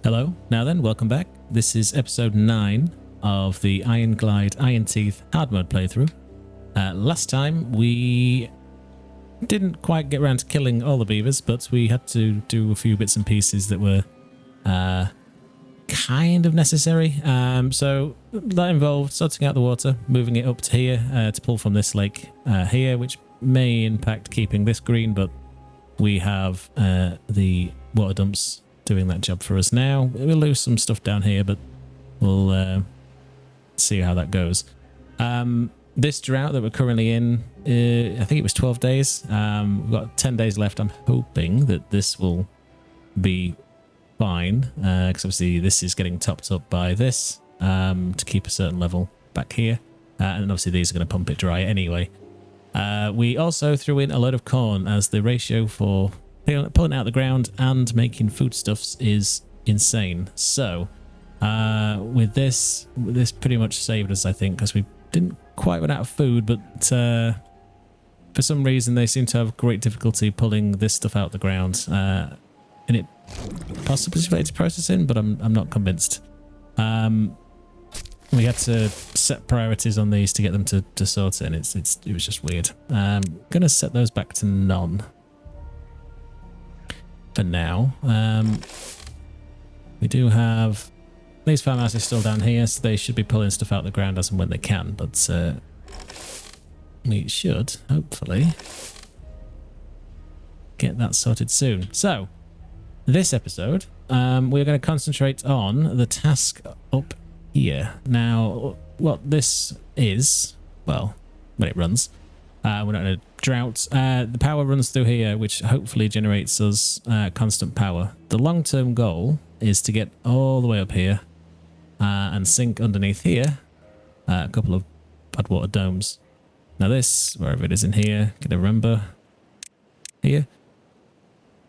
Hello, now then, welcome back. This is episode 9 of the Iron Glide Iron Teeth hard mode playthrough. Last time we didn't quite get around to killing all the beavers, but we had to do a few bits and pieces that were kind of necessary. So that involved sorting out the water, moving it up to here to pull from this lake here, which may impact keeping this green, but we have the water dumps doing that job for us now. We'll lose some stuff down here, but we'll see how that goes. This drought that we're currently in, I think it was 12 days. We've got 10 days left. I'm hoping that this will be fine, because obviously this is getting topped up by this to keep a certain level back here. And obviously these are going to pump it dry anyway. We also threw in a load of corn, as the ratio for pulling out the ground and making foodstuffs is insane. So with this pretty much saved us, I think, because we didn't quite run out of food, but for some reason they seem to have great difficulty pulling this stuff out of the ground, and it possibly is related to processing, but I'm not convinced. We had to set priorities on these to get them to sort it, and it was just weird. Gonna set those back to none for now. We do have these farmhouses still down here, so they should be pulling stuff out of the ground as and when they can, but we should hopefully get that sorted soon. So this episode we're going to concentrate on the task up here. Now what this is, well, when it runs, we're not in a drought. The power runs through here, which hopefully generates us constant power. The long-term goal is to get all the way up here and sink underneath here a couple of bad water domes. Now this, wherever it is in here, can I remember? Here.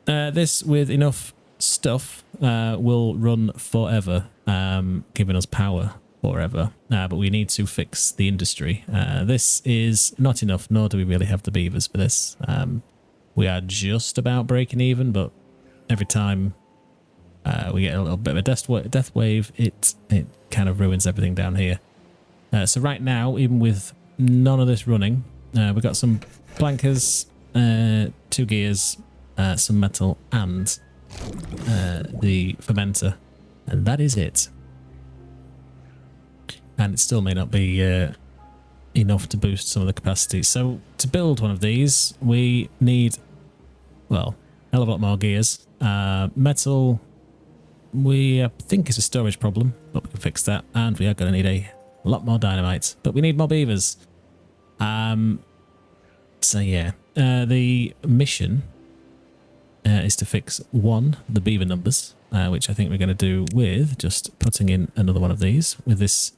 This, with enough stuff, will run forever, giving us power forever. But we need to fix the industry. This is not enough, nor do we really have the beavers for this. We are just about breaking even, but every time we get a little bit of a death wave, it kind of ruins everything down here. So right now, even with none of this running, we've got some plankers, 2 gears, some metal, and the fermenter, and that is it. And it still may not be enough to boost some of the capacity. So to build one of these, we need, well, a hell of a lot more gears. Metal, we think is a storage problem, but we can fix that. And we are going to need a lot more dynamite, but we need more beavers. So yeah, the mission is to fix the beaver numbers, which I think we're going to do with just putting in another one of these with this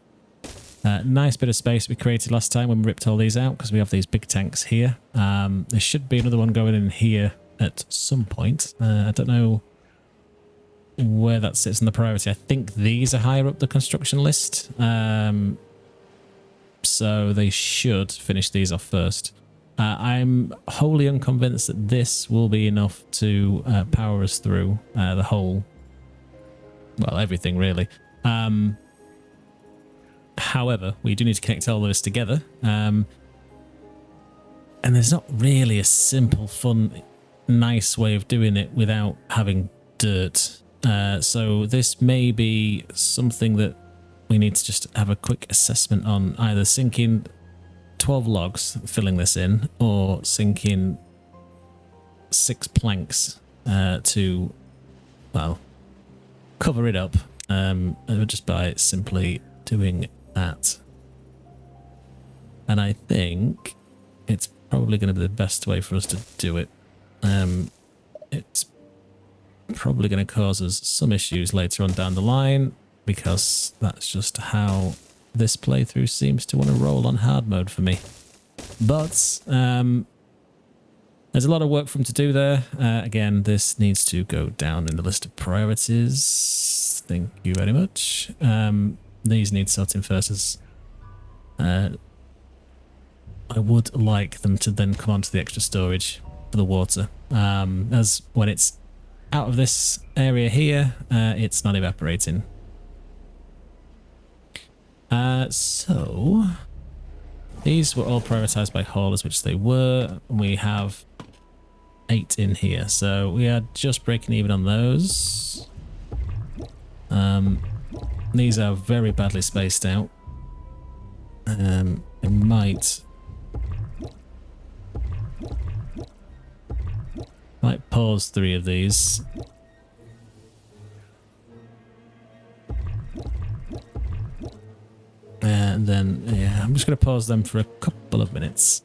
nice bit of space we created last time when we ripped all these out, because we have these big tanks here. There should be another one going in here at some point. I don't know where that sits in the priority. I think these are higher up the construction list, so they should finish these off first. I'm wholly unconvinced that this will be enough to power us through the whole, well, everything really. However, we do need to connect all of this together, and there's not really a simple, fun, nice way of doing it without having dirt. So this may be something that we need to just have a quick assessment on, either sinking 12 logs, filling this in, or sinking 6 planks to, well, cover it up, just by simply doing that. And I think it's probably going to be the best way for us to do it. It's probably going to cause us some issues later on down the line, because that's just how this playthrough seems to want to roll on hard mode for me. But there's a lot of work for him to do there. Again, this needs to go down in the list of priorities. Thank you very much. These need sorting first, as I would like them to then come onto the extra storage for the water, as when it's out of this area here, it's not evaporating. So these were all prioritized by haulers, which they were. We have 8 in here, so we are just breaking even on those. These are very badly spaced out. It might pause 3 of these. And then, yeah, I'm just going to pause them for a couple of minutes.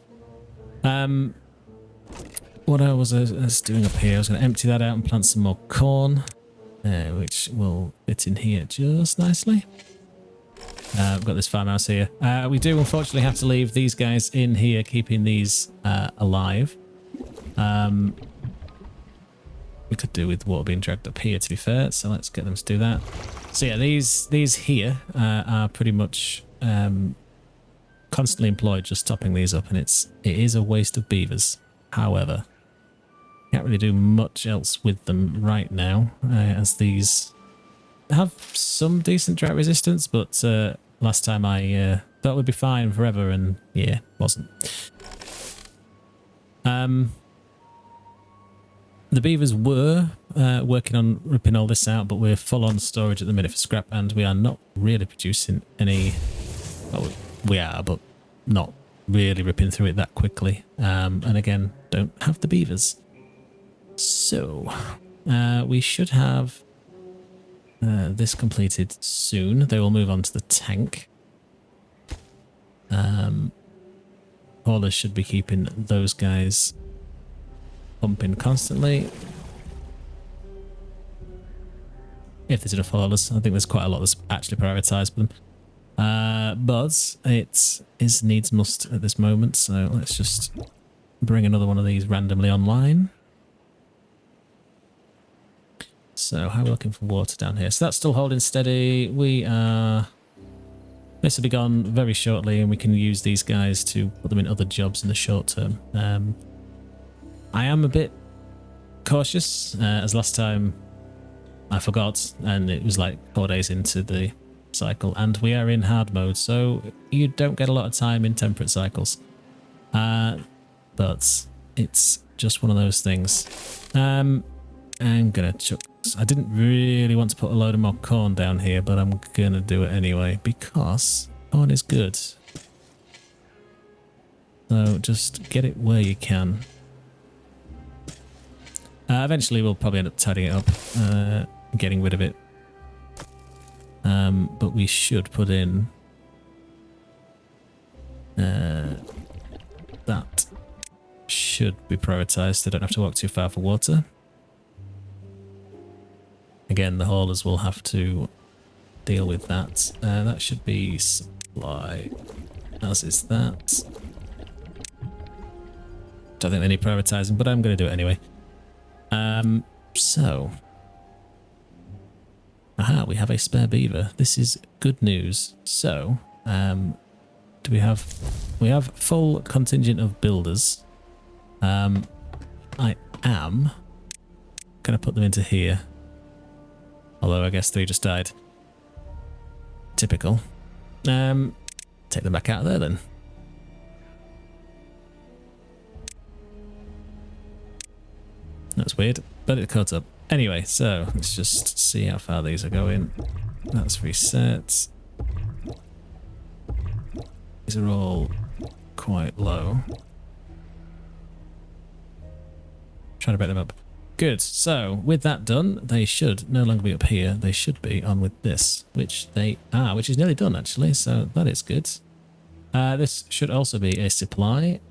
What I was doing up here, I was going to empty that out and plant some more corn, which will fit in here just nicely. I've got this farmhouse here. We do unfortunately have to leave these guys in here, keeping these alive. We could do with water being dragged up here, to be fair, so let's get them to do that. So yeah, these here are pretty much constantly employed, just topping these up, and it is a waste of beavers. However, can't really do much else with them right now, as these have some decent drought resistance, but last time I thought we'd be fine forever, and yeah, wasn't. The beavers were working on ripping all this out, but we're full on storage at the minute for scrap, and we are not really producing any. Well, we are, but not really ripping through it that quickly. And again, don't have the beavers. So we should have this completed soon. They will move on to the tank. Haulers should be keeping those guys pumping constantly. If there's enough haulers, I think there's quite a lot that's actually prioritised for them. But it is needs must at this moment, so let's just bring another one of these randomly online. So how are we looking for water down here? So that's still holding steady. We are... This will be gone very shortly, and we can use these guys to put them in other jobs in the short term. I am a bit cautious, as last time I forgot, and it was like 4 days into the cycle, and we are in hard mode, so you don't get a lot of time in temperate cycles. But it's just one of those things. I'm gonna chuck... I didn't really want to put a load of more corn down here, but I'm gonna do it anyway, because corn is good. So just get it where you can. Eventually we'll probably end up tidying it up, getting rid of it. But we should put in that should be prioritised. They don't have to walk too far for water. Again, the haulers will have to deal with that. That should be supply, as is that. Don't think they need prioritising, but I'm going to do it anyway. So, aha, we have a spare beaver. This is good news. So, do we have full contingent of builders. I am going to put them into here. Although I guess 3 just died. Typical. Take them back out of there then. That's weird, but it caught up. Anyway, so let's just see how far these are going. That's reset. These are all quite low. Trying to break them up. Good. So with that done, they should no longer be up here. They should be on with this, which they are, which is nearly done actually. So that is good. This should also be a supply.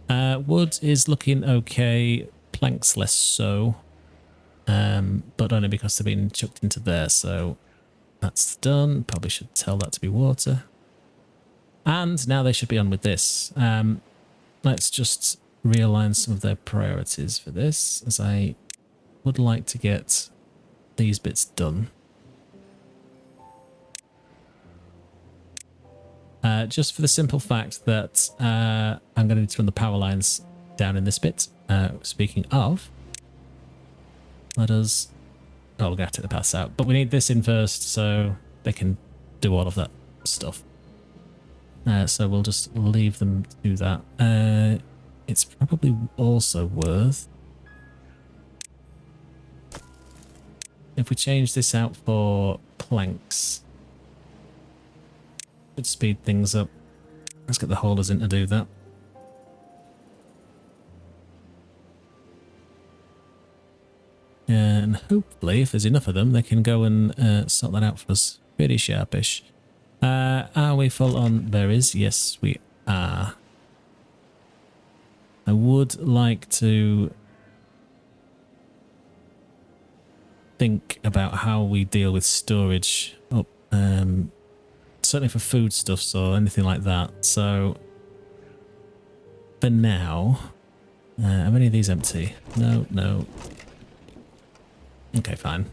Wood is looking okay. Planks less so, but only because they've been chucked into there. So that's done. Probably should tell that to be water. And now they should be on with this. Let's just realign some of their priorities for this, as I would like to get these bits done. Just for the simple fact that I'm going to need to run the power lines down in this bit. Speaking of, let us... Oh, we're going to have to take the paths out. But we need this in first so they can do all of that stuff. So we'll just leave them to do that. It's probably also worth... If we change this out for planks, it would speed things up. Let's get the haulers in to do that. And hopefully, if there's enough of them, they can go and sort that out for us. Pretty sharpish. Are we full on berries? Yes, we are. I would like to think about how we deal with storage up, certainly for foodstuffs or anything like that. So for now, are any of these empty? No. Okay, fine.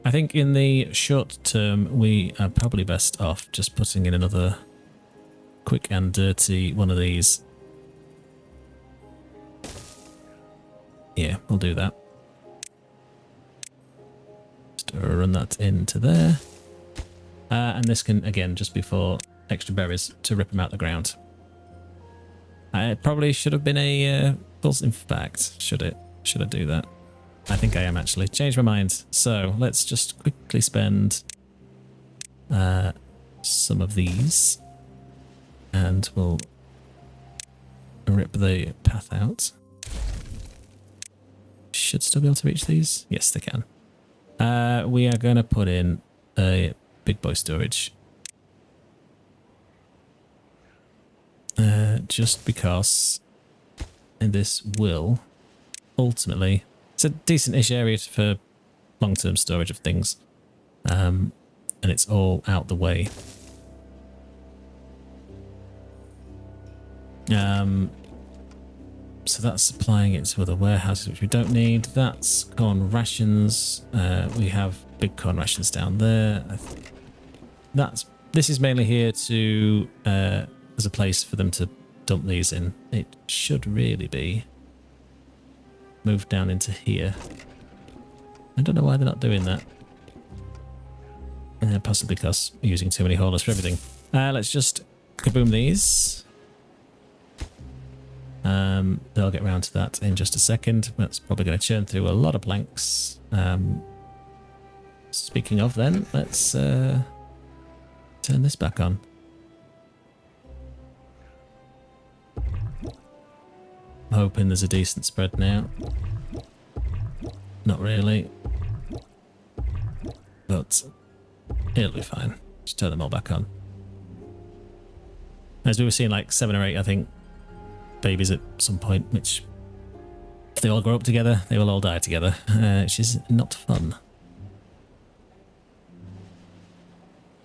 I think in the short term, we are probably best off just putting in another quick and dirty one of these. Yeah, we'll do that. Just run that into there. And this can, again, just be for extra berries to rip them out the ground. It probably should have been a... in fact, should I do that? I think I am actually. Changed my mind. So let's just quickly spend some of these. And we'll rip the path out. Should still be able to reach these? Yes, they can. We are going to put in a big boy storage. Just because this will ultimately... It's a decent-ish area for long-term storage of things. And it's all out the way. So that's supplying it to other warehouses, which we don't need. That's corn rations. We have big corn rations down there. This is mainly here to as a place for them to dump these in. It should really be moved down into here. I don't know why they're not doing that. Possibly because we're using too many haulers for everything. Let's just kaboom these. They'll get round to that in just a second. That's probably going to churn through a lot of planks. Speaking of then, let's turn this back on. I'm hoping there's a decent spread now. Not really. But it'll be fine. Just turn them all back on. As we were seeing like 7 or 8, I think, babies at some point, which if they all grow up together, they will all die together, which is not fun.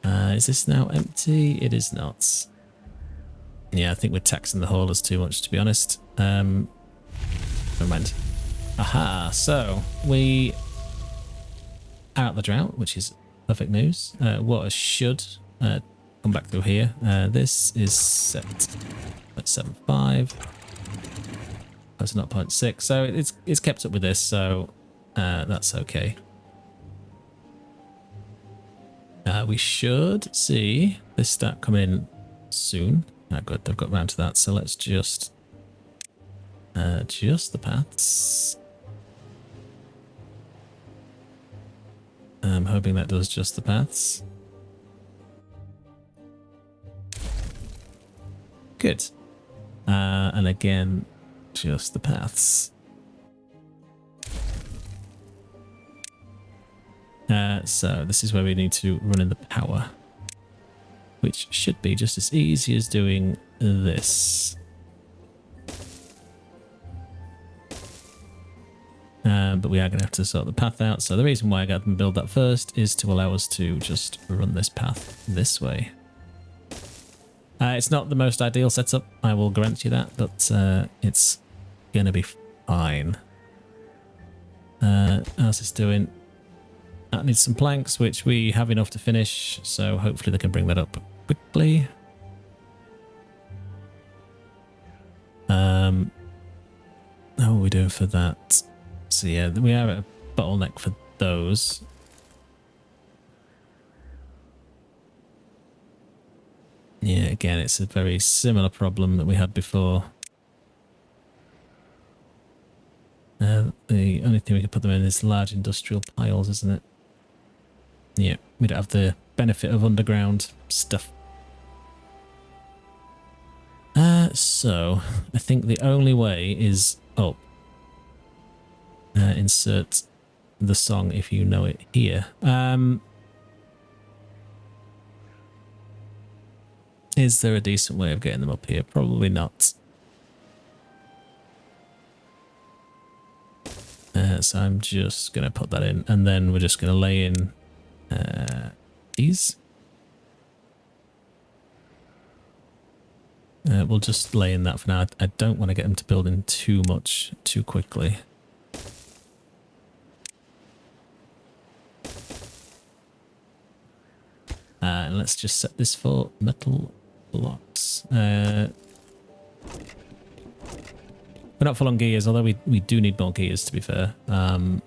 Is this now empty? It is not. Yeah, I think we're taxing the haulers too much, to be honest. Never mind. Aha, so we are out the drought, which is perfect news. Water should come back through here. This is set at 7.5. That's not 0.6, so it's kept up with this, so that's okay. We should see this start coming in soon. Good, they've got round to that, so let's just the paths. I'm hoping that does just the paths. Good. And again, just the paths. So this is where we need to run in the power, which should be just as easy as doing this. But we are going to have to sort the path out. So the reason why I got them build that first is to allow us to just run this path this way. It's not the most ideal setup, I will grant you that, but it's going to be fine. How's this doing? That needs some planks, which we have enough to finish, so hopefully they can bring that up quickly. Oh, we doing for that? So yeah, we are at a bottleneck for those. Yeah, again, it's a very similar problem that we had before. The only thing we can put them in is large industrial piles, isn't it? Yeah, we don't have the benefit of underground stuff. So, I think the only way is up. Insert the song if you know it here. Is there a decent way of getting them up here? Probably not. So I'm just going to put that in, and then we're just going to lay in these. We'll just lay in that for now. I don't want to get them to build in too much too quickly. And let's just set this for metal blocks. We're not full on gears, although we do need more gears, to be fair. The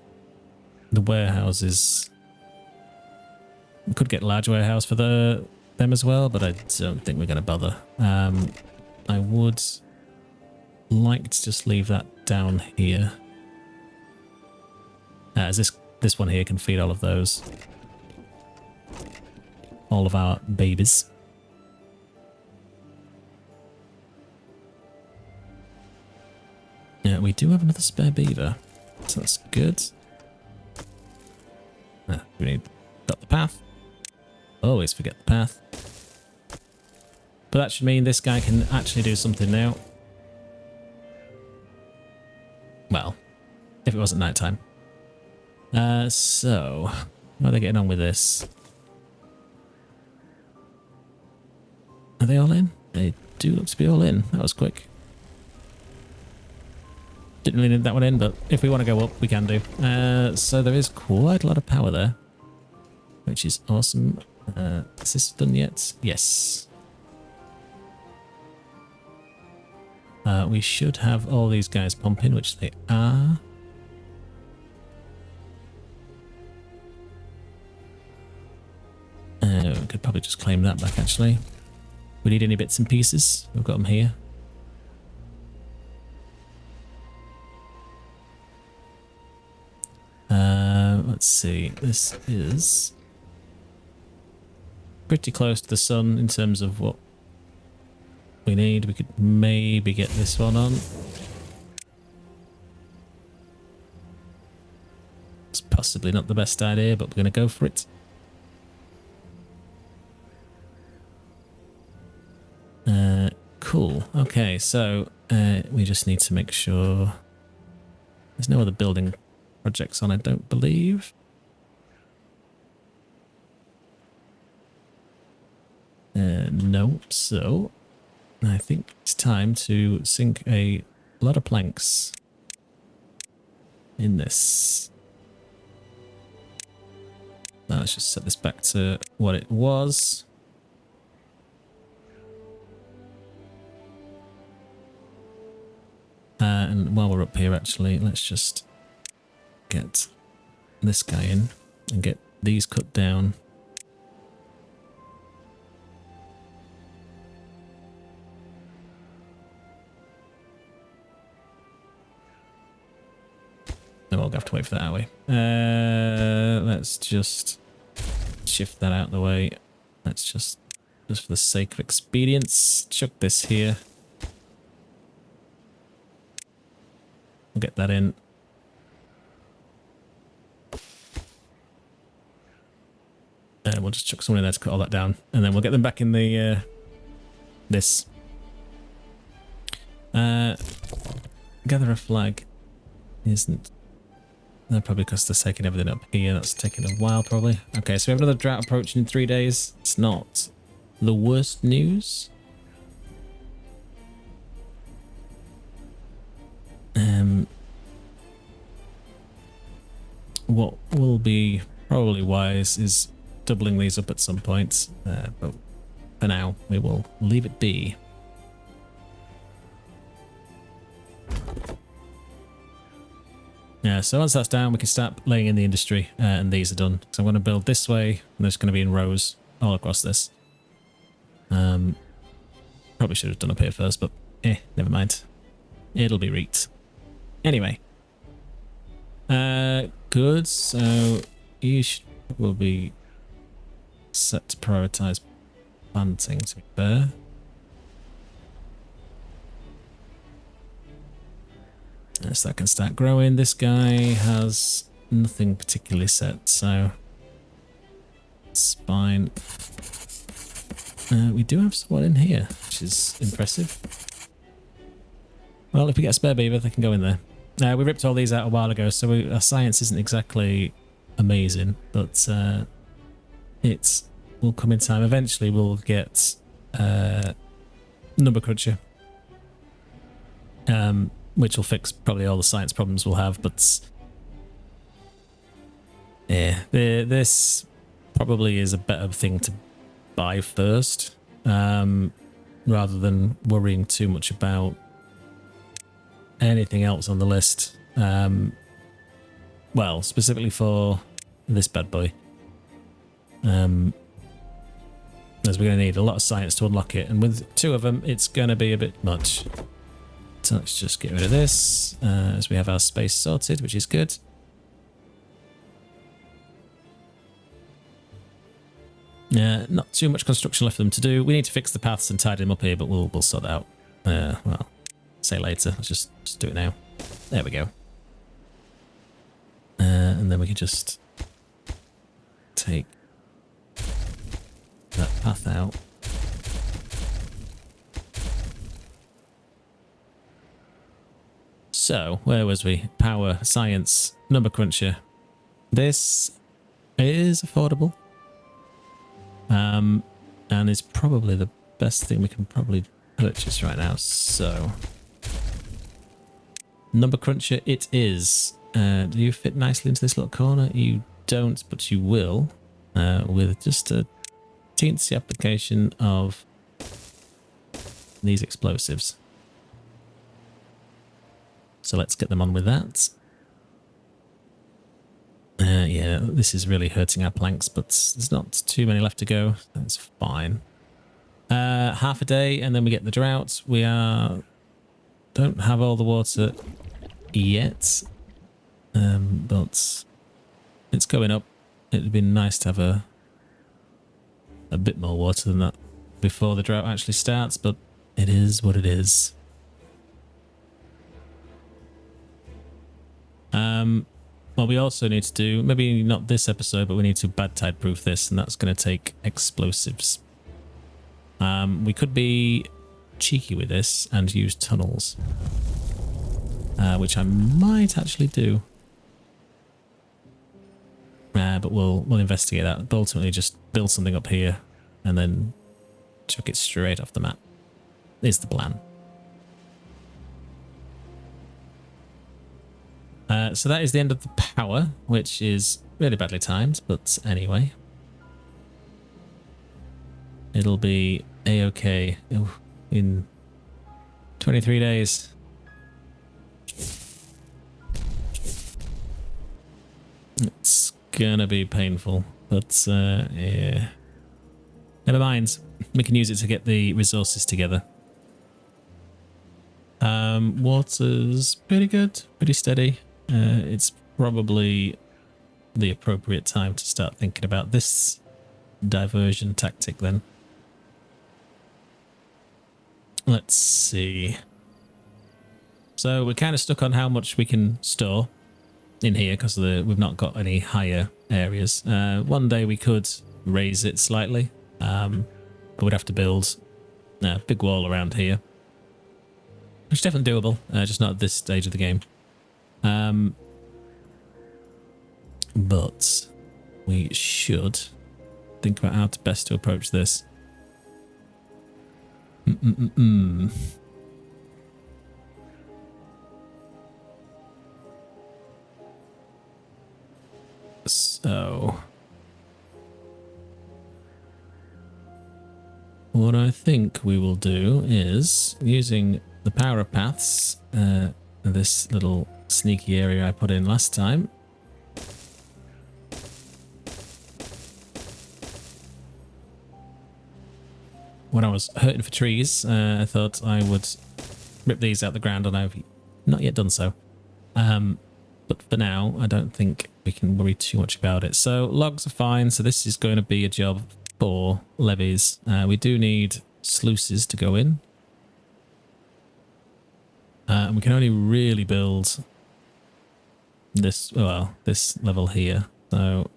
warehouses... We could get a large warehouse for them as well, but I don't think we're going to bother. I would like to just leave that down here. As this one here can feed all of those. All of our babies. Yeah, we do have another spare beaver, so that's good. We need got the path. Always forget the path. But that should mean this guy can actually do something now. Well, if it wasn't nighttime. So, how are they getting on with this? Are they all in? They do look to be all in. That was quick. Didn't really need that one in, but if we want to go up, we can do. So there is quite a lot of power there, which is awesome. Is this done yet? Yes. We should have all these guys pumping, which they are. We could probably just claim that back, actually. We need any bits and pieces? We've got them here. Let's see. This is pretty close to the sun in terms of what we need. We could maybe get this one on. It's possibly not the best idea, but we're going to go for it. Cool. Okay, so we just need to make sure there's no other building projects on, I don't believe. No, so I think it's time to sink a lot of planks in this. Now let's just set this back to what it was. And while we're up here, actually, let's just get this guy in and get these cut down. No, we'll have to wait for that, are we? Let's just shift that out of the way. Let's just for the sake of expedience, chuck this here. We'll get that in. We'll just chuck someone in there to cut all that down, and then we'll get them back in the this. Gather a flag isn't. No, probably because they're taking everything up here. That's taking a while, probably. Okay, so we have another drought approaching in 3 days. It's not the worst news. What will be probably wise is doubling these up at some point, but for now we will leave it be. Yeah, so once that's down, we can start laying in the industry, and these are done. So I'm going to build this way, and there's going to be in rows all across this. Probably should have done up here first, but never mind. It'll be reeked. Anyway. Good. So you will be set to prioritize planting, to be fair. So that can start growing. This guy has nothing particularly set, so it's fine. We do have someone in here, which is impressive. Well, if we get a spare beaver, they can go in there. We ripped all these out a while ago, so our science isn't exactly amazing, but it will come in time. Eventually, we'll get number cruncher, which will fix probably all the science problems we'll have. But yeah, this probably is a better thing to buy first, rather than worrying too much about anything else on the list. Well, specifically for this bad boy, as we're going to need a lot of science to unlock it, and with two of them it's going to be a bit much. So let's just get rid of this, as we have our space sorted, which is good. Not too much construction left for them to do. We need to fix the paths and tidy them up here, but we'll sort that out. Well, say later. Let's just do it now. There we go. And then we can just take that path out. So, where was we? Power, science, number cruncher. This is affordable. And is probably the best thing we can probably purchase right now. So, number cruncher it is. Do you fit nicely into this little corner? You don't, but you will, with just a teensy application of these explosives. So let's get them on with that. Yeah, this is really hurting our planks, but there's not too many left to go. That's fine. Half a day and then we get the drought. We don't have all the water yet, but it's going up. It'd be nice to have a bit more water than that before the drought actually starts, but it is what it is. What we also need to do, maybe not this episode, but we need to bad tide proof this, and that's going to take explosives. We could be cheeky with this and use tunnels, which I might actually do. But we'll investigate that. But ultimately, just build something up here and then chuck it straight off the map is the plan. So that is the end of the power, which is really badly timed, but anyway. It'll be a-okay in 23 days. It's gonna be painful, but yeah. Never mind. We can use it to get the resources together. Water's pretty good, pretty steady. It's probably the appropriate time to start thinking about this diversion tactic then. Let's see. So we're kind of stuck on how much we can store in here because we've not got any higher areas. One day we could raise it slightly, but we'd have to build a big wall around here. Which is definitely doable, just not at this stage of the game. But we should think about how best to approach this. So, what I think we will do is, using the power of paths, this little sneaky area I put in last time. When I was hurting for trees, I thought I would rip these out the ground, and I've not yet done so. But for now, I don't think we can worry too much about it. So logs are fine. So this is going to be a job for levees. We do need sluices to go in. And we can only really build this, well, this level here. So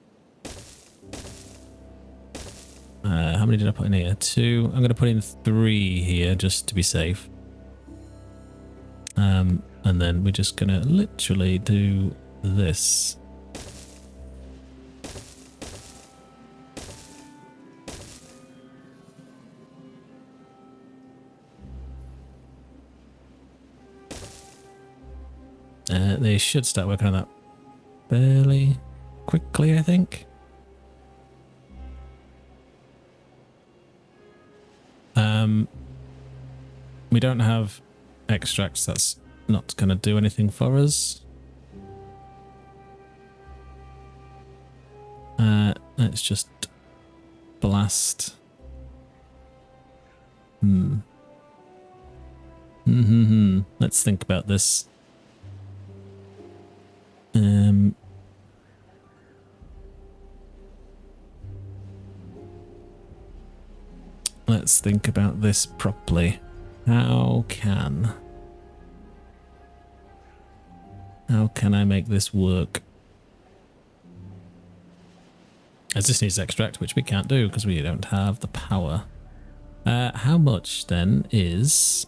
how many did I put in here? 2. I'm going to put in 3 here just to be safe. And then we're just going to literally do this. They should start working on that fairly quickly, I think. We don't have extracts. That's not going to do anything for us. Let's just blast. Let's think about this. Let's think about this properly. How can I make this work? As this needs extract, which we can't do because we don't have the power. How much then is...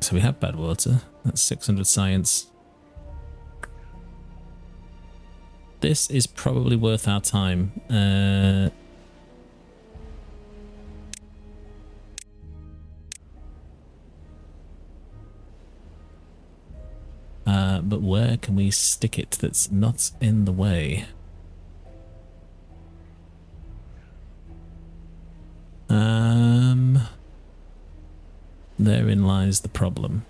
So we have bad water. That's 600 science. This is probably worth our time. But where can we stick it that's not in the way? Therein lies the problem.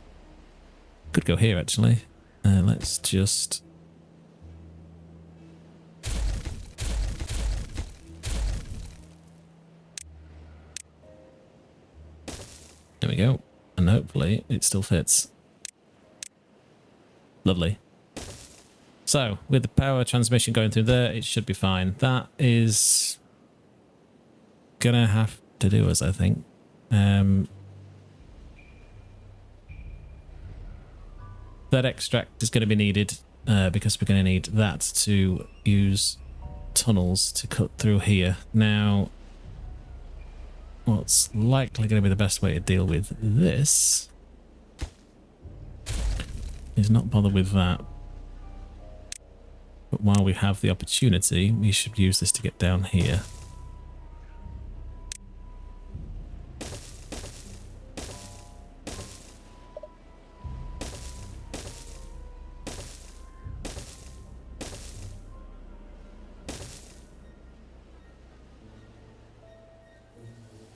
Could go here actually. Let's just... There we go. And hopefully it still fits. Lovely. So, with the power transmission going through there, it should be fine. That is gonna have to do us, I think. That extract is going to be needed because we're going to need that to use tunnels to cut through here. Now, what's likely going to be the best way to deal with this is not bother with that. But while we have the opportunity, we should use this to get down here.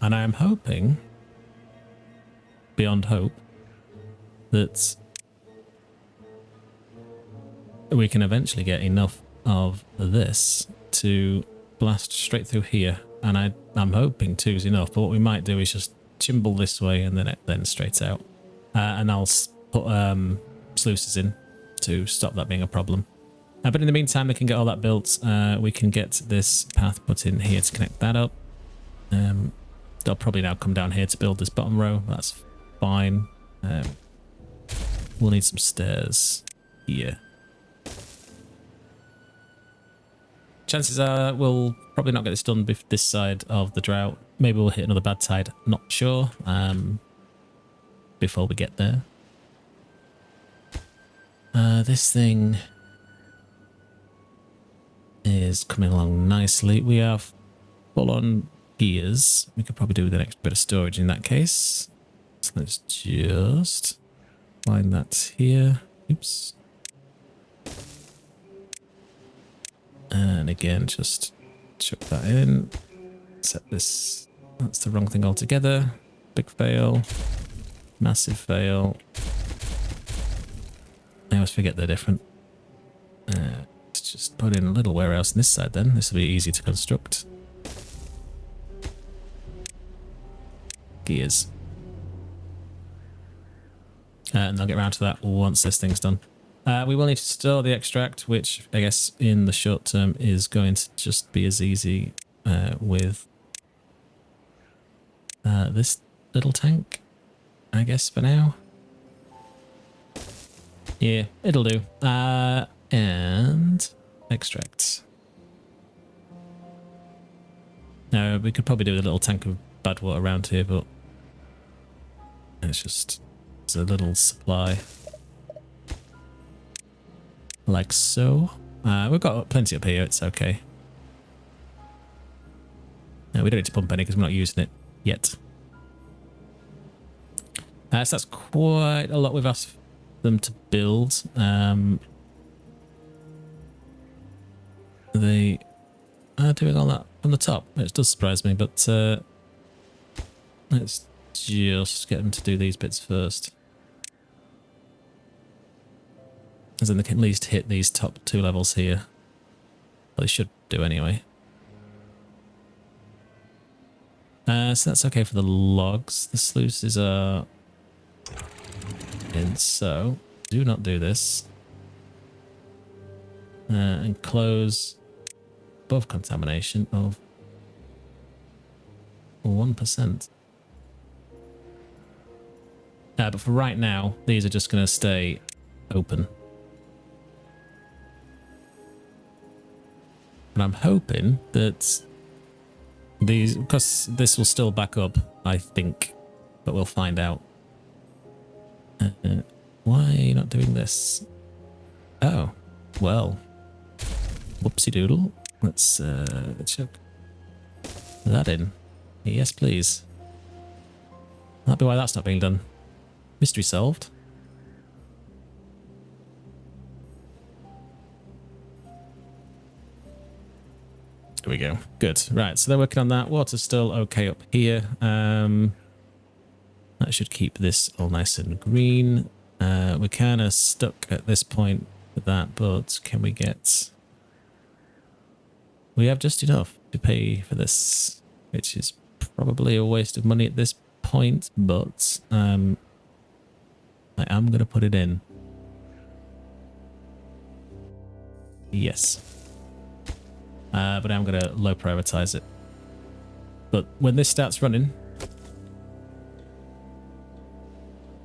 And I am hoping, beyond hope, that we can eventually get enough of this to blast straight through here. And I'm hoping 2's enough, but what we might do is just chimble this way and then straight out. And I'll put sluices in to stop that being a problem. But in the meantime, we can get all that built. We can get this path put in here to connect that up. They'll probably now come down here to build this bottom row. That's fine. We'll need some stairs here. Chances are we'll probably not get this done this side of the drought. Maybe we'll hit another bad tide. Not sure. Before we get there. This thing is coming along nicely. We have full on gears. We could probably do with an extra bit of storage in that case. So let's just find that here. Oops. And again, just chuck that in. Set this. That's the wrong thing altogether. Big fail. Massive fail. I always forget they're different. Let's just put in a little warehouse on this side then. This will be easy to construct. Gears. And I'll get around to that once this thing's done. We will need to store the extract, which I guess in the short term is going to just be as easy with this little tank, I guess, for now. Yeah, it'll do. And extracts. Now, we could probably do a little tank of bad water around here, but it's a little supply. Like so. We've got plenty up here, it's okay. No, we don't need to pump any because we're not using it yet. So that's quite a lot we've asked them to build. They are doing all that from the top, which does surprise me, but let's just get them to do these bits first. As in they can at least hit these top 2 levels here. Well, they should do anyway. So that's okay for the logs. The sluices are in, so do not do this. And close above contamination of 1%. But for right now, these are just going to stay open. And I'm hoping that these, because this will still back up, I think, but we'll find out. Why are you not doing this? Oh, well, whoopsie doodle. Let's chuck that in. Yes, please. That'd be why that's not being done. Mystery solved. There we go. Good. Right, so they're working on that. Water's still okay up here. That should keep this all nice and green. We're kind of stuck at this point with that, but can we get... We have just enough to pay for this, which is probably a waste of money at this point, but I am going to put it in. Yes. But I'm going to low prioritize it. But when this starts running,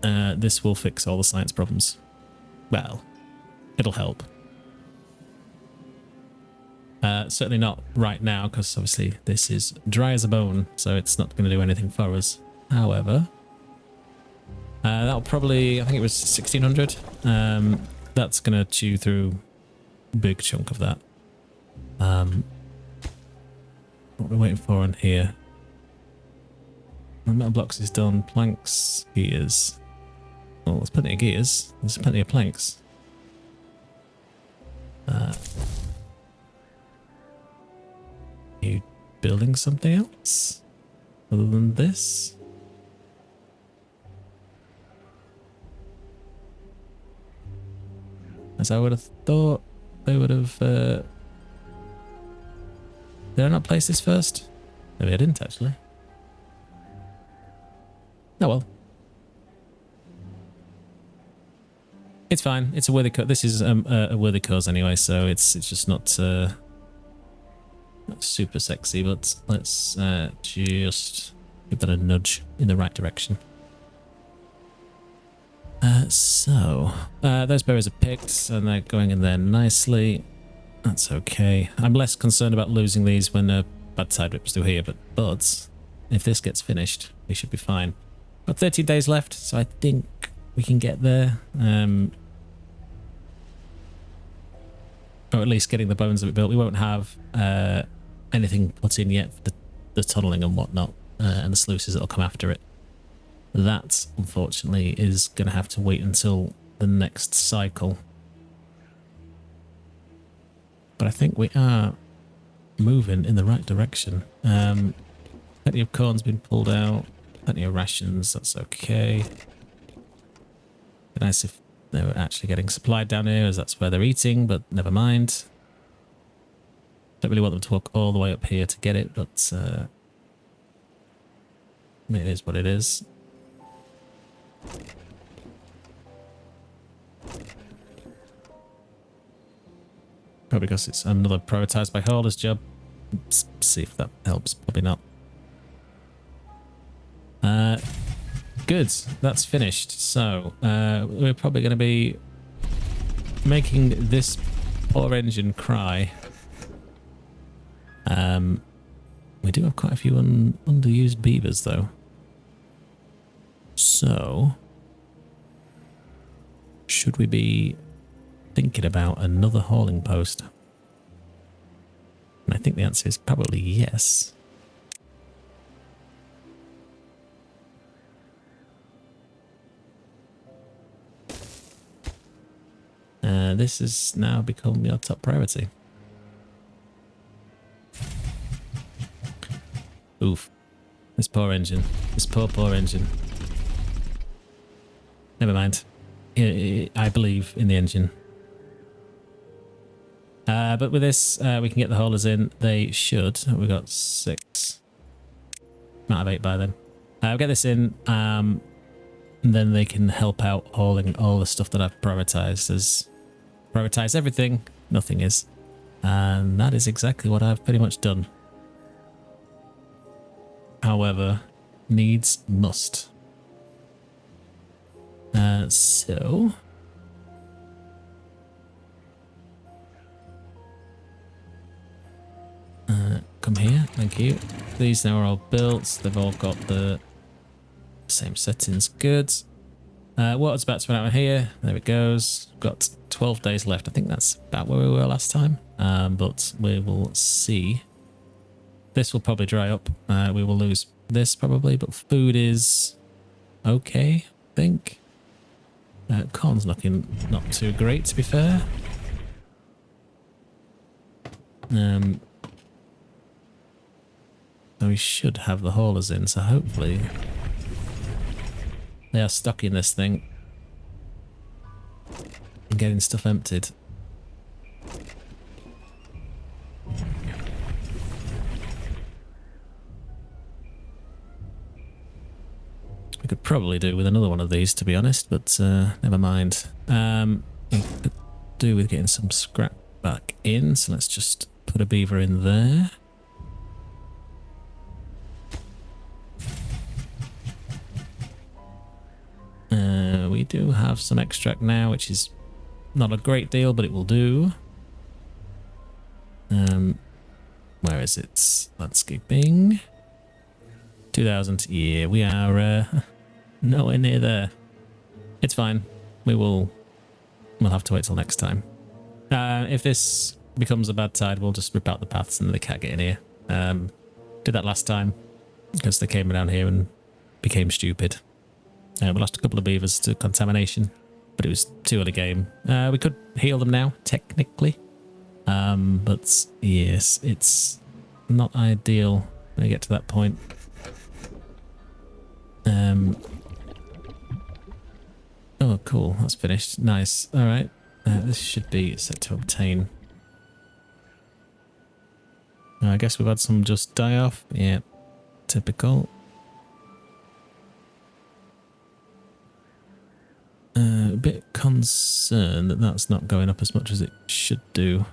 this will fix all the science problems. Well, it'll help. Certainly not right now, because obviously this is dry as a bone, so it's not going to do anything for us. However, that'll probably, I think it was 1600. That's going to chew through a big chunk of that. What we're waiting for on here. The metal blocks is done. Planks, gears. Well, there's plenty of gears. There's plenty of planks. You building something else other than this? As I would have thought, they would have. Did I not place this first? Maybe I didn't actually. Oh well. It's fine. It's a worthy cause. This is a worthy cause anyway, so it's just not super sexy, but let's just give that a nudge in the right direction. So those berries are picked and they're going in there nicely. That's okay. I'm less concerned about losing these when bad tide rips through here, but if this gets finished, we should be fine. Got 13 days left, so I think we can get there. Or at least getting the bones of it built. We won't have anything put in yet for the tunneling and whatnot, and the sluices that'll come after it. That, unfortunately, is going to have to wait until the next cycle. But I think we are moving in the right direction. Plenty of corn's been pulled out. Plenty of rations, that's okay. Be nice if they were actually getting supplied down here, as that's where they're eating, but never mind. Don't really want them to walk all the way up here to get it, but I mean, it is what it is. Probably because it's another prioritized by holders job. Let's see if that helps. Probably not. Good. That's finished. So we're probably going to be making this poor engine cry. We do have quite a few underused beavers though. So should we be thinking about another hauling post? And I think the answer is probably yes. This has now become your top priority. Oof. This poor engine. This poor engine. Never mind. I believe in the engine. But with this, we can get the haulers in. They should. We've got 6. Might have 8 by then. We'll get this in. And then they can help out hauling all the stuff that I've prioritized. As prioritize everything, nothing is. And that is exactly what I've pretty much done. However, needs must. So come here, thank you. These now are all built. They've all got the same settings. Good. Water's about to run out of here. There it goes. Got 12 days left. I think that's about where we were last time. But we will see. This will probably dry up. We will lose this probably, but food is okay, I think. Corn's looking not too great, to be fair. So we should have the haulers in, so hopefully they are stocking this thing and getting stuff emptied. We could probably do with another one of these, to be honest, but never mind. We could do with getting some scrap back in, so let's just put a beaver in there. We do have some extract now, which is not a great deal, but it will do. Where is it? Landscaping. 2000. Yeah, we are nowhere near there. It's fine. We'll have to wait till next time. If this becomes a bad tide, we'll just rip out the paths and they can't get in here. Did that last time because they came down here and became stupid. We lost a couple of beavers to contamination, but it was too early game. We could heal them now, technically. But yes, it's not ideal when we get to that point. Oh, cool. That's finished. Nice. All right. This should be set to obtain. I guess we've had some just die off. Yeah, typical. A bit concerned that that's not going up as much as it should do.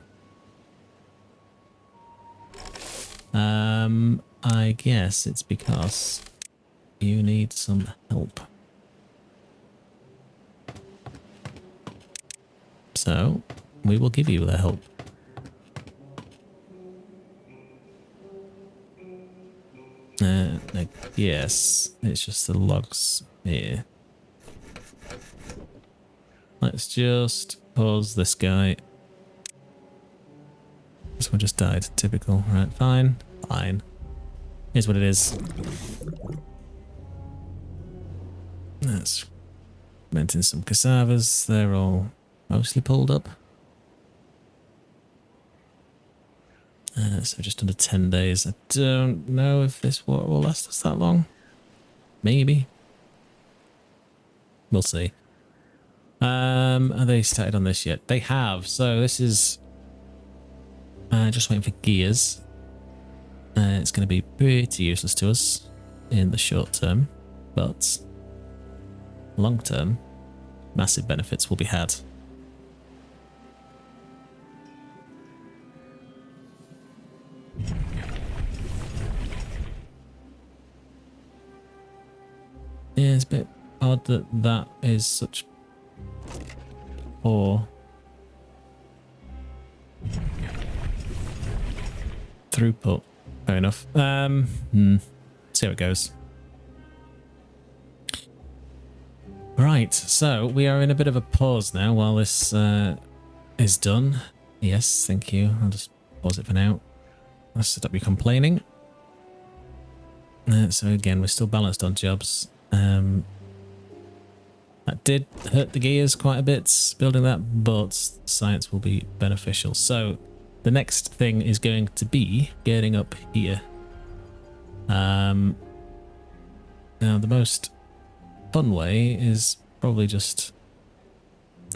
I guess it's because you need some help. So we will give you the help. Yes, it's just the logs here. Let's just pause this guy. This one just died. Typical. Right, fine. Fine. Here's what it is. That's fermenting some cassavas. They're all mostly pulled up. So just under 10 days. I don't know if this water will last us that long. Maybe. We'll see. Are they started on this yet? They have. So this is just waiting for gears. It's going to be pretty useless to us in the short term, but long term, massive benefits will be had. Yeah, it's a bit odd that that is such poor throughput. Fair enough. See how it goes. Right, so we are in a bit of a pause now while this is done. Yes, thank you. I'll just pause it for now. Let's stop you complaining. So again, we're still balanced on jobs. That did hurt the gears quite a bit, building that, but science will be beneficial. So the next thing is going to be getting up here. Now the most fun way is probably just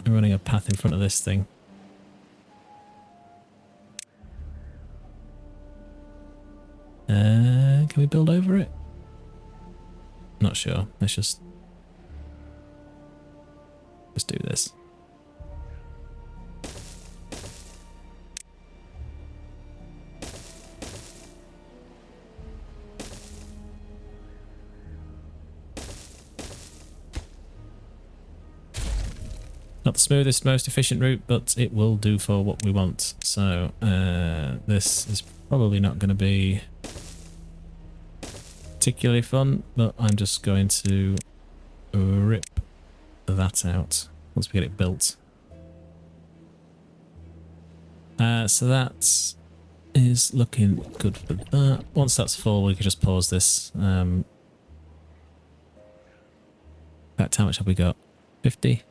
running a path in front of this thing. Can we build over it? Not sure. Let's just do this. Not the smoothest, most efficient route, but it will do for what we want. So this is probably not going to be particularly fun, but I'm just going to rip that out once we get it built. So that is looking good for that. Once that's full, we can just pause this. In fact, how much have we got? 50?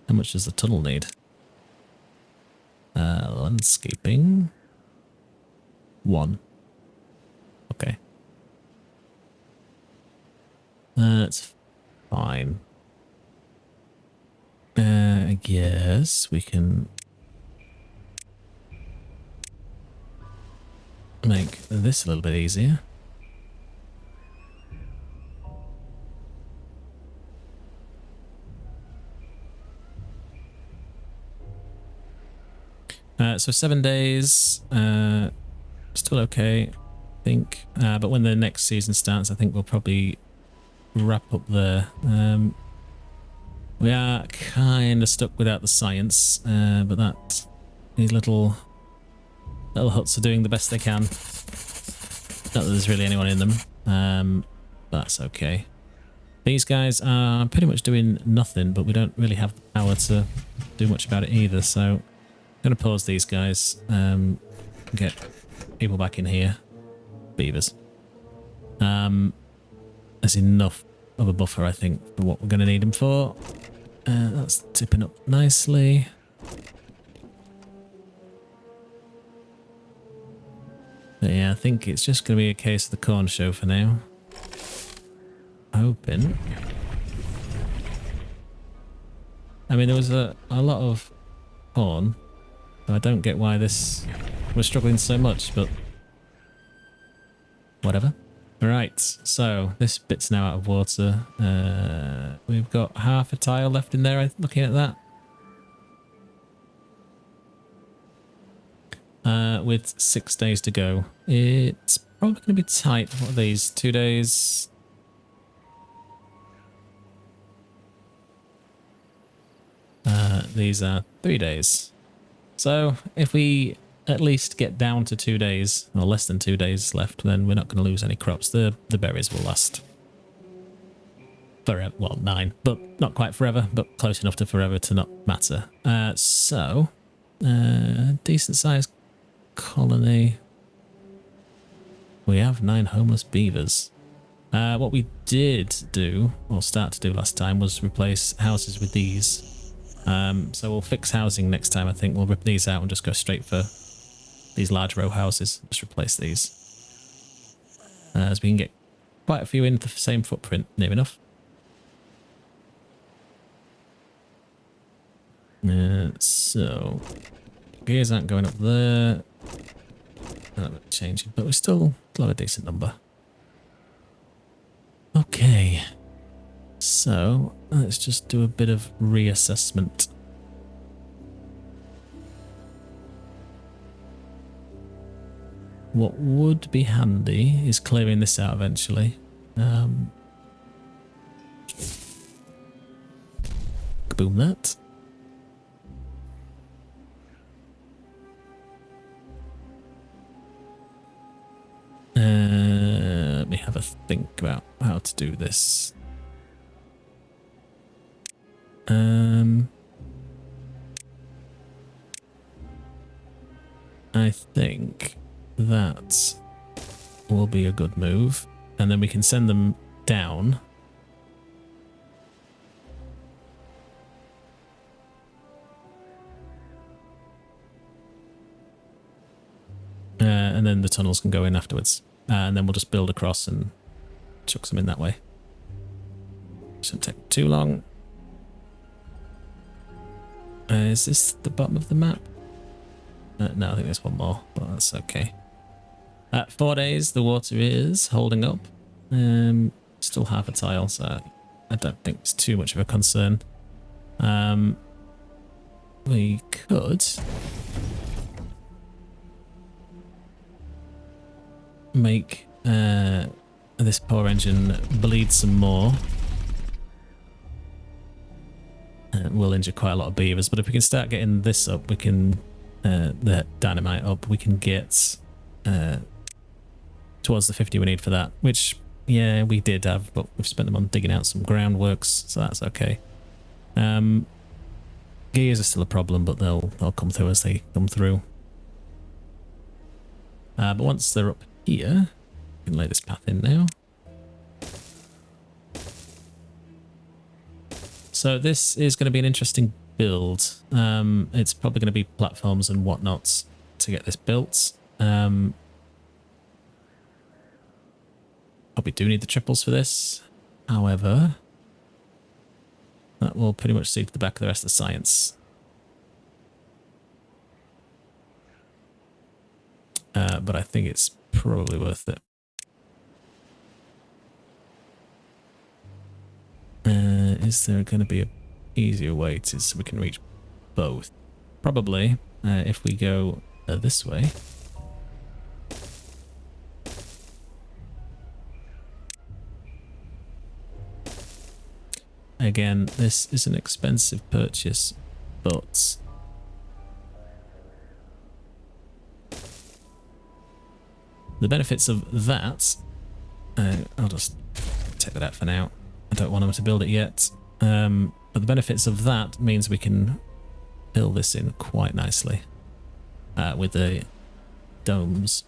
How much does the tunnel need? Landscaping. 1. Okay. That's fine. I guess we can make this a little bit easier. So 7 days, still okay, I think. But when the next season starts, I think we'll probably wrap up there. We are kind of stuck without the science, but that these little huts are doing the best they can. Not that there's really anyone in them, but that's okay. These guys are pretty much doing nothing, but we don't really have the power to do much about it either, so I'm going to pause these guys, get people back in here. Beavers. There's enough of a buffer, I think, for what we're going to need them for. That's tipping up nicely. But yeah, I think it's just going to be a case of the corn show for now. Hoping. I mean, there was a lot of corn, so I don't get why this was struggling so much, but whatever. Right, so this bit's now out of water. We've got half a tile left in there, looking at that. With 6 days to go. It's probably going to be tight. What are these? 2 days? These are 3 days. So if we at least get down to 2 days, or less than 2 days left, then we're not going to lose any crops. The berries will last forever. Well, 9, but not quite forever, but close enough to forever to not matter. So, decent sized colony. We have 9 homeless beavers. What we did do, or start to do last time, was replace houses with these. So we'll fix housing next time. I think we'll rip these out and just go straight for these large row houses. Just replace these. As we can get quite a few in the same footprint, near enough. So gears aren't going up there. Not changing, but we're still a decent number. Okay, so let's just do a bit of reassessment. What would be handy is clearing this out eventually. Kaboom that. Let me have a think about how to do this. I think that will be a good move, and then we can send them down. And then the tunnels can go in afterwards. And then we'll just build across and chuck them in that way. Shouldn't take too long. Is this the bottom of the map? No, I think there's one more, but that's okay. 4 days, the water is holding up. Still half a tile, so I don't think it's too much of a concern. We could make this power engine bleed some more. We'll injure quite a lot of beavers, but if we can start getting this up, we can the dynamite up, we can get towards the 50 we need for that, which yeah we did have, but we've spent them on digging out some groundworks, so that's okay. Gears are still a problem, but they'll come through as they come through. But once they're up here, we can lay this path in now. So this is going to be an interesting build. It's probably going to be platforms and whatnots to get this built. Probably do need the triples for this. However, that will pretty much see to the back of the rest of the science. But I think it's probably worth it. Is there going to be an easier way to so we can reach both? Probably, if we go this way. Again, this is an expensive purchase, but the benefits of that, I'll just take that out for now. I don't want them to build it yet. But the benefits of that means we can fill this in quite nicely with the domes.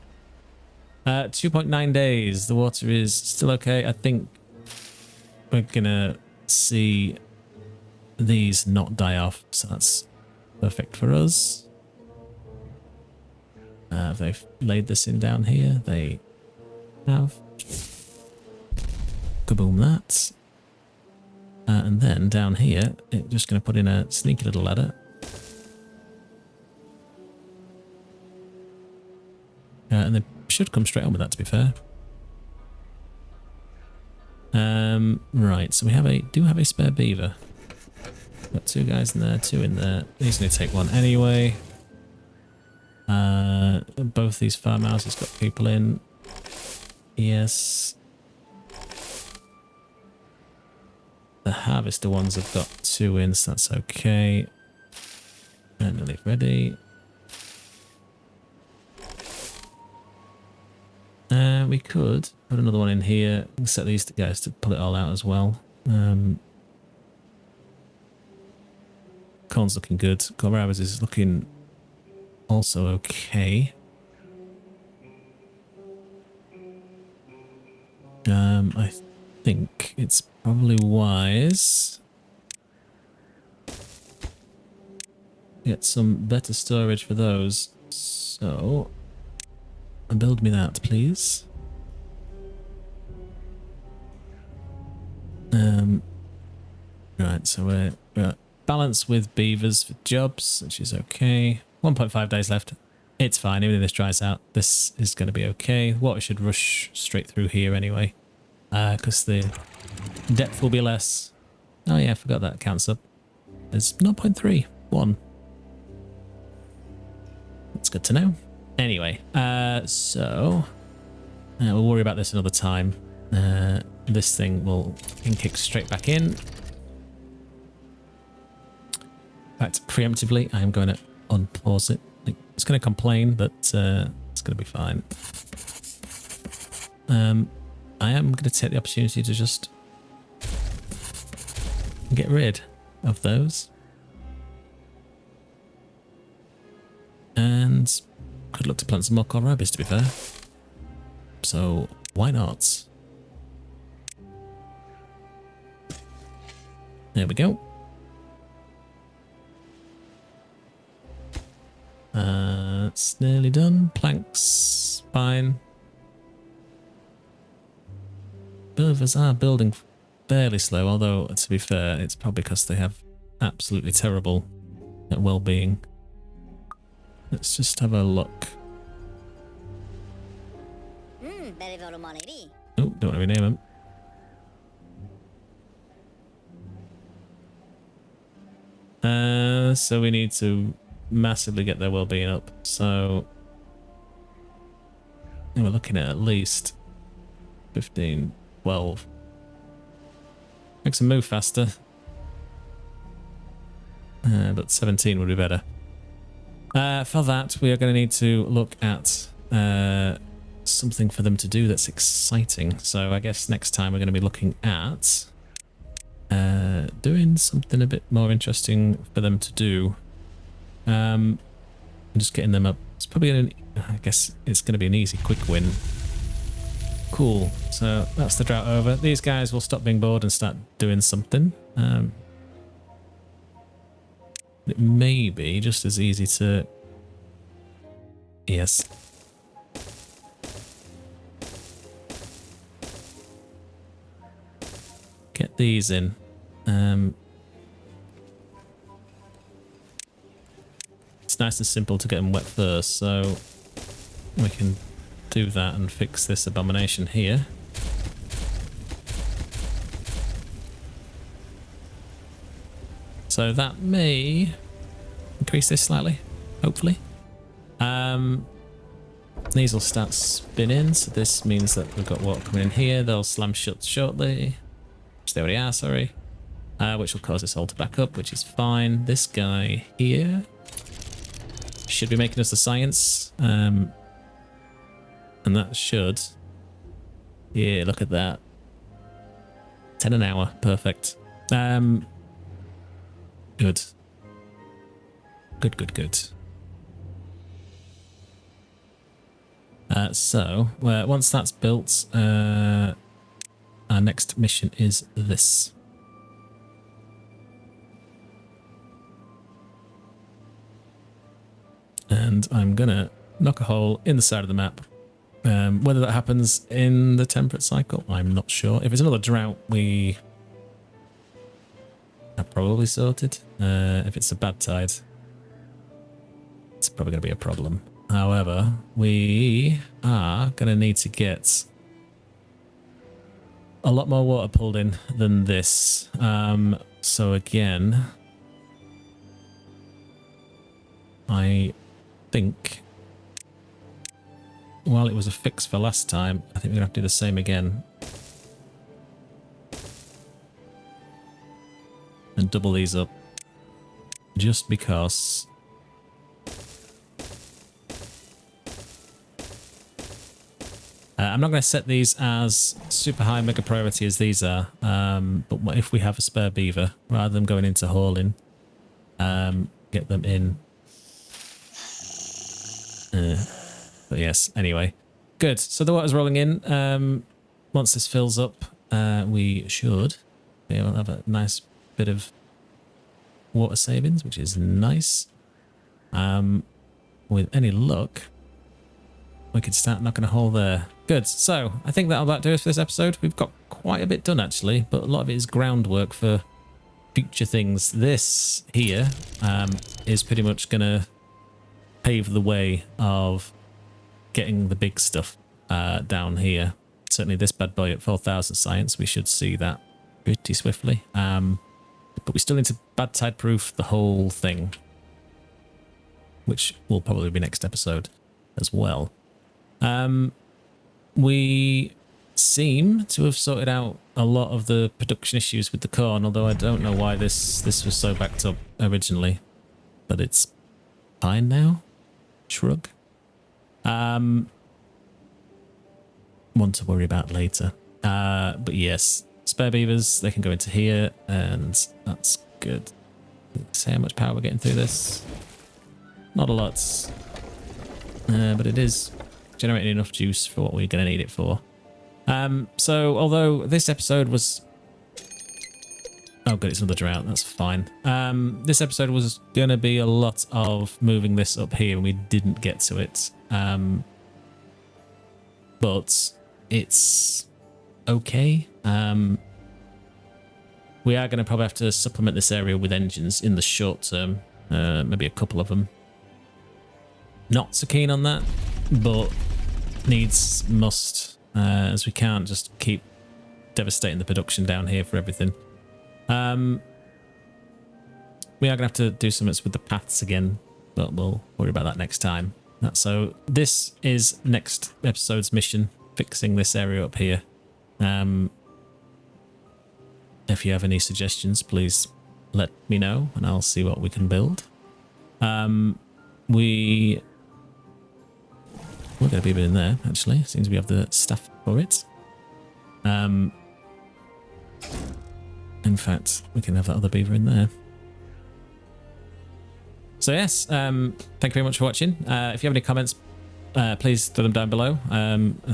2.9 days. The water is still okay. I think we're gonna see these not die off, so that's perfect for us. They've laid this in down here. They have. Kaboom that. And then down here, it's just going to put in a sneaky little ladder. And they should come straight on with that, to be fair. Right, so we do have a spare beaver. Got 2 guys in there, 2 in there. He's going to take 1 anyway. Both these farmhouses got people in. Yes. The harvester ones have got 2 in, so that's okay. And nearly ready. We could put another one in here and set these guys to pull it all out as well. Corn's looking good. Kohlrabi's is looking also okay. I think it's probably wise to get some better storage for those. So, build me that, please. Right, so we're balanced with beavers for jobs, which is okay. 1.5 days left. It's fine, even if this dries out, this is going to be okay. Water should rush straight through here anyway, because the depth will be less. Oh yeah, I forgot that counts up. There's 0.31. That's good to know. Anyway, so we'll worry about this another time. This thing can kick straight back in. In fact, preemptively, I am going to unpause it. It's going to complain, but it's going to be fine. I am going to take the opportunity to just get rid of those. And could look to plant some more kohlrabies, to be fair. So why not? There we go. It's nearly done. Planks, fine. Beavers are building fairly slow, although to be fair, it's probably because they have absolutely terrible well-being. Let's just have a look. Oh, don't want to rename them. So we need to massively get their well-being up. So we're looking at least 15, 12. Makes them move faster. But 17 would be better. For that, we are going to need to look at something for them to do that's exciting. So I guess next time we're going to be looking at doing something a bit more interesting for them to do. And just getting them up. It's probably I guess it's going to be an easy, quick win. Cool. So that's the drought over. These guys will stop being bored and start doing something. It may be just as easy to... Yes. Get these in. It's nice and simple to get them wet first, so we can do that and fix this abomination here. So that may increase this slightly, hopefully. These will start spinning, so this means that we've got water coming in here. They'll slam shut shortly. Which they already are, sorry. Which will cause this all to back up, which is fine. This guy here should be making us the science. And that should... Yeah, look at that. 10 an hour, perfect. Good. Good. So, once that's built, our next mission is this. And I'm gonna knock a hole in the side of the map. Whether that happens in the temperate cycle, I'm not sure. If it's another drought, we are probably sorted. If it's a bad tide, it's probably going to be a problem. However, we are going to need to get a lot more water pulled in than this. So again, I think while it was a fix for last time, I think we're going to have to do the same again. And double these up. Just because... I'm not going to set these as super high mega priority as these are, but what if we have a spare beaver, rather than going into hauling, get them in. But yes, anyway. Good, so the water's rolling in. Once this fills up, we should be able to have a nice bit of water savings, which is nice. With any luck, we could start knocking a hole there. Good. So I think that'll about do us for this episode. We've got quite a bit done actually, but a lot of it is groundwork for future things. This here is pretty much going to pave the way of getting the big stuff down here. Certainly this bad boy at 4,000 science, we should see that pretty swiftly. But we still need to bad tide proof the whole thing, which will probably be next episode as well. We seem to have sorted out a lot of the production issues with the corn, although I don't know why this was so backed up originally, but it's fine now. Shrug. One to worry about later. But yes, spare beavers, they can go into here, and that's good. See how much power we're getting through this. Not a lot, but it is generating enough juice for what we're going to need it for. So although this episode was... Oh good, it's another drought, that's fine. This episode was going to be a lot of moving this up here and we didn't get to it. But it's okay. We are going to probably have to supplement this area with engines in the short term. Maybe a couple of them. Not so keen on that, but needs must, as we can't just keep devastating the production down here for everything. We are going to have to do something with the paths again, but we'll worry about that next time. So this is next episode's mission, fixing this area up here. If you have any suggestions, please let me know and I'll see what we can build. We're going to be a bit in there, actually. Seems we have the stuff for it. In fact, we can have that other beaver in there. So yes, thank you very much for watching. If you have any comments, please throw them down below.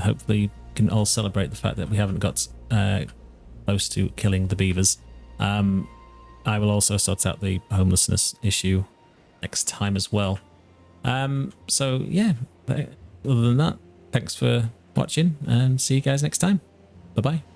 Hopefully you can all celebrate the fact that we haven't got close to killing the beavers. I will also sort out the homelessness issue next time as well. So yeah, other than that, thanks for watching and see you guys next time. Bye bye.